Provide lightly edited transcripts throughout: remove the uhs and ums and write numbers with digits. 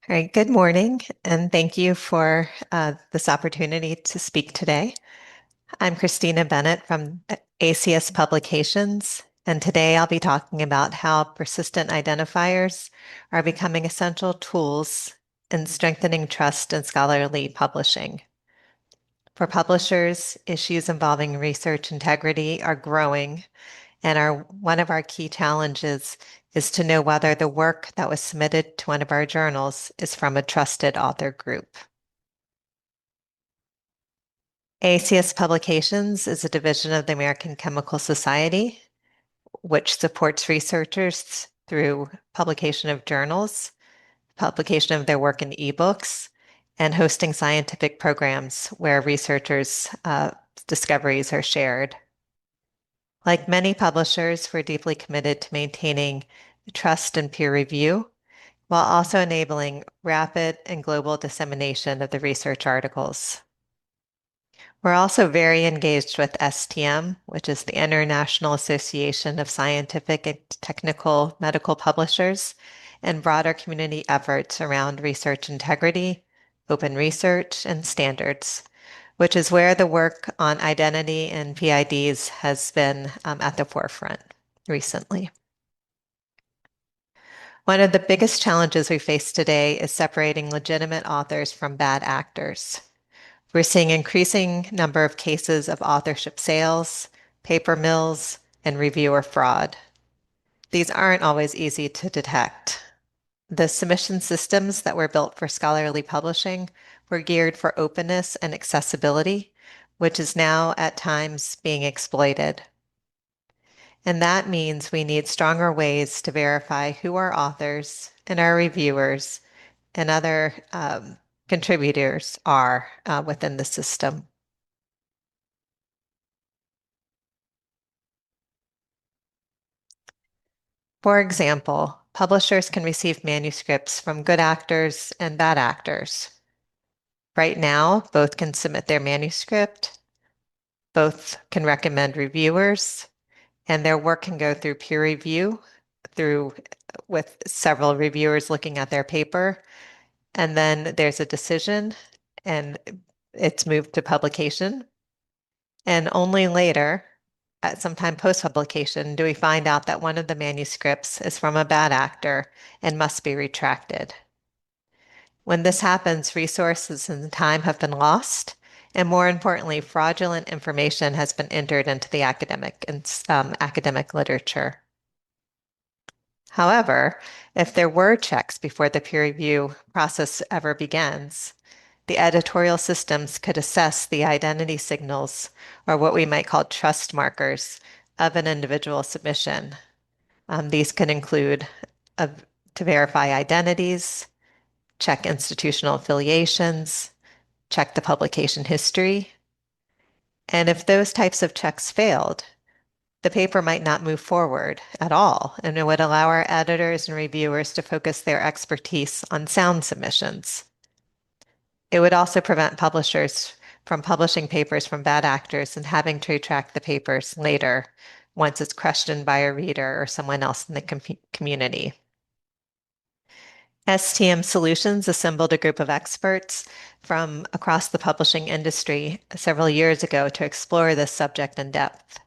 All right, good morning, and thank you for this opportunity to speak today. I'm Christina Bennett from ACS Publications, and today I'll be talking about how persistent identifiers are becoming essential tools in strengthening trust in scholarly publishing. For publishers, issues involving research integrity are growing, and one of our key challenges is to know whether the work that was submitted to one of our journals is from a trusted author group. ACS Publications is a division of the American Chemical Society, which supports researchers through publication of journals, publication of their work in ebooks, and hosting scientific programs where researchers' discoveries are shared. Like many publishers, we're deeply committed to maintaining trust and peer review while also enabling rapid and global dissemination of the research articles. We're also very engaged with STM, which is the International Association of Scientific and Technical Medical Publishers, and broader community efforts around research integrity, open research, and standards, which is where the work on identity and PIDs has been at the forefront recently. One of the biggest challenges we face today is separating legitimate authors from bad actors. We're seeing increasing number of cases of authorship sales, paper mills, and reviewer fraud. These aren't always easy to detect. The submission systems that were built for scholarly publishing were geared for openness and accessibility, which is now at times being exploited. And that means we need stronger ways to verify who our authors and our reviewers and other contributors are within the system. For example, publishers can receive manuscripts from good actors and bad actors. Right now, both can submit their manuscript, both can recommend reviewers, and their work can go through peer review with several reviewers looking at their paper. And then there's a decision and it's moved to publication. And only later, at some time post-publication, do we find out that one of the manuscripts is from a bad actor and must be retracted. When this happens, resources and time have been lost, and more importantly, fraudulent information has been entered into the academic literature. However, if there were checks before the peer review process ever begins, the editorial systems could assess the identity signals, or what we might call trust markers, of an individual submission. These can include to verify identities, check institutional affiliations, check the publication history. And if those types of checks failed, the paper might not move forward at all, and it would allow our editors and reviewers to focus their expertise on sound submissions. It would also prevent publishers from publishing papers from bad actors and having to retract the papers later once it's questioned by a reader or someone else in the community. STM Solutions assembled a group of experts from across the publishing industry several years ago to explore this subject in depth.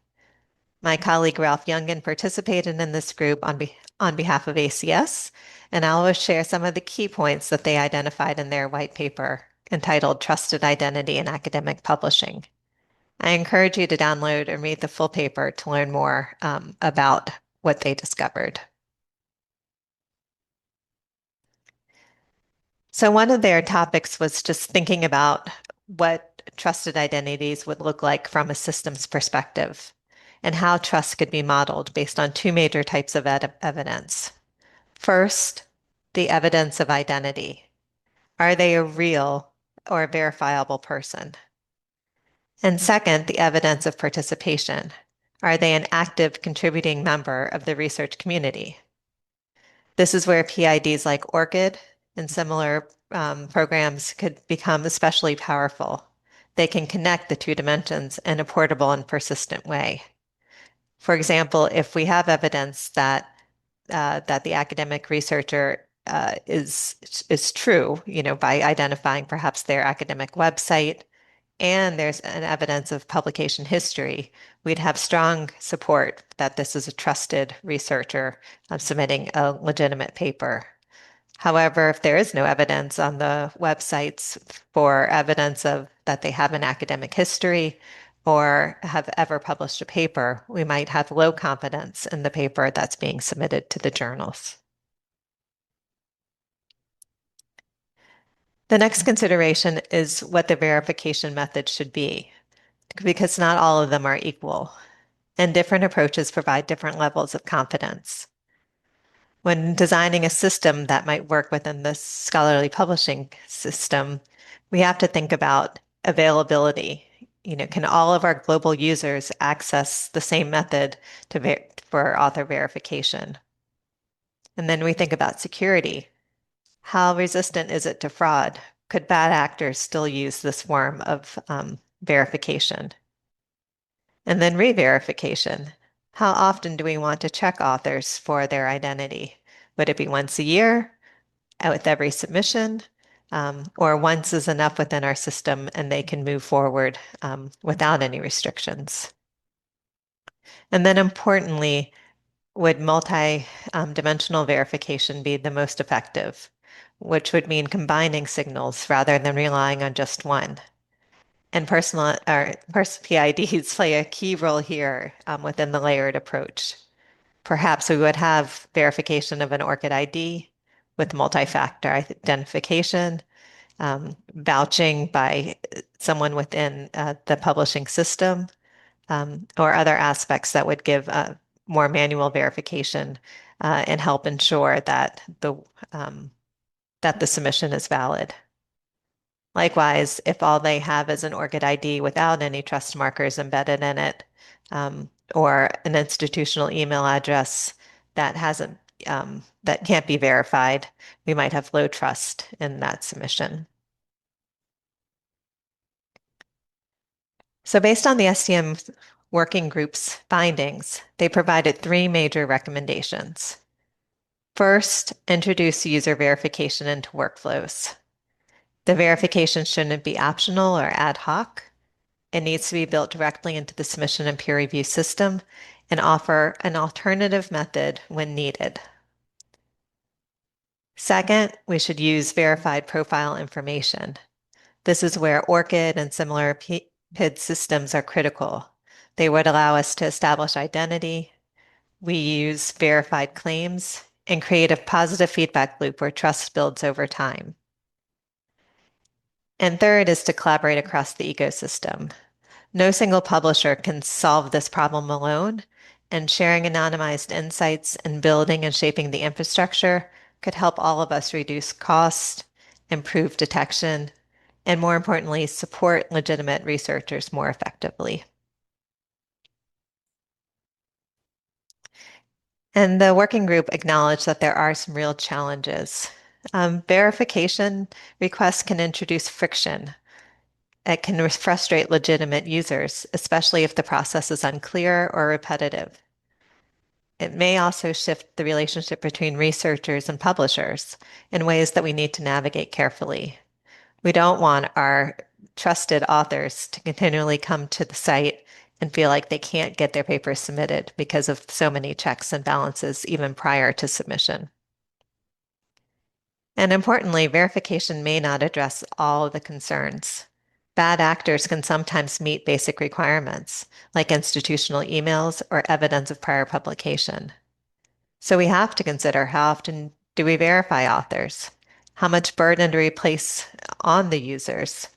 My colleague Ralph Youngen participated in this group on behalf of ACS, and I will share some of the key points that they identified in their white paper entitled Trusted Identity in Academic Publishing. I encourage you to download and read the full paper to learn more about what they discovered. So one of their topics was just thinking about what trusted identities would look like from a systems perspective and how trust could be modeled based on two major types of evidence. First, the evidence of identity. Are they a real or verifiable person? And second, the evidence of participation. Are they an active contributing member of the research community? This is where PIDs like ORCID and similar programs could become especially powerful. They can connect the two dimensions in a portable and persistent way. For example, if we have evidence that the academic researcher is true, by identifying perhaps their academic website, and there's an evidence of publication history, we'd have strong support that this is a trusted researcher submitting a legitimate paper. However, if there is no evidence on the websites for evidence of that they have an academic history or have ever published a paper, we might have low confidence in the paper that's being submitted to the journals. The next consideration is what the verification method should be, because not all of them are equal, and different approaches provide different levels of confidence. When designing a system that might work within the scholarly publishing system, we have to think about availability. Can all of our global users access the same method for author verification? And then we think about security. How resistant is it to fraud? Could bad actors still use this form of verification? And then re-verification. How often do we want to check authors for their identity? Would it be once a year, with every submission, or once is enough within our system and they can move forward without any restrictions? And then importantly, would multi-dimensional verification be the most effective, which would mean combining signals rather than relying on just one? And PIDs play a key role here within the layered approach. Perhaps we would have verification of an ORCID ID with multi-factor identification, vouching by someone within the publishing system, or other aspects that would give more manual verification and help ensure that the submission is valid. Likewise, if all they have is an ORCID ID without any trust markers embedded in it, or an institutional email address that hasn't that can't be verified, we might have low trust in that submission. So based on the STM working group's findings, they provided 3 major recommendations. First, introduce user verification into workflows. The verification shouldn't be optional or ad hoc. It needs to be built directly into the submission and peer review system and offer an alternative method when needed. Second, we should use verified profile information. This is where ORCID and similar PID systems are critical. They would allow us to establish identity. We use verified claims and create a positive feedback loop where trust builds over time. And third is to collaborate across the ecosystem. No single publisher can solve this problem alone, and sharing anonymized insights and building and shaping the infrastructure could help all of us reduce cost, improve detection, and more importantly, support legitimate researchers more effectively. And the working group acknowledged that there are some real challenges. Verification requests can introduce friction. It can frustrate legitimate users, especially if the process is unclear or repetitive. It may also shift the relationship between researchers and publishers in ways that we need to navigate carefully. We don't want our trusted authors to continually come to the site and feel like they can't get their papers submitted because of so many checks and balances even prior to submission. And importantly, verification may not address all of the concerns. Bad actors can sometimes meet basic requirements, like institutional emails or evidence of prior publication. So we have to consider, how often do we verify authors? How much burden do we place on the users?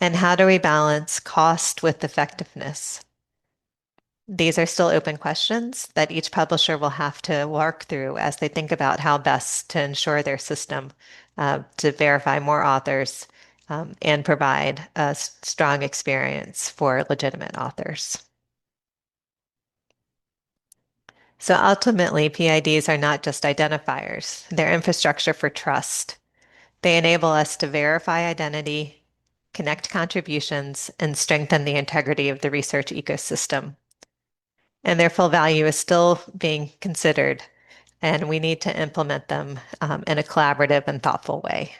And how do we balance cost with effectiveness? These are still open questions that each publisher will have to work through as they think about how best to ensure their system to verify more authors and provide a strong experience for legitimate authors. So ultimately, PIDs are not just identifiers, they're infrastructure for trust. They enable us to verify identity, connect contributions, and strengthen the integrity of the research ecosystem. And their full value is still being considered, and we need to implement them in a collaborative and thoughtful way.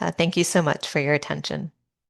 Thank you so much for your attention.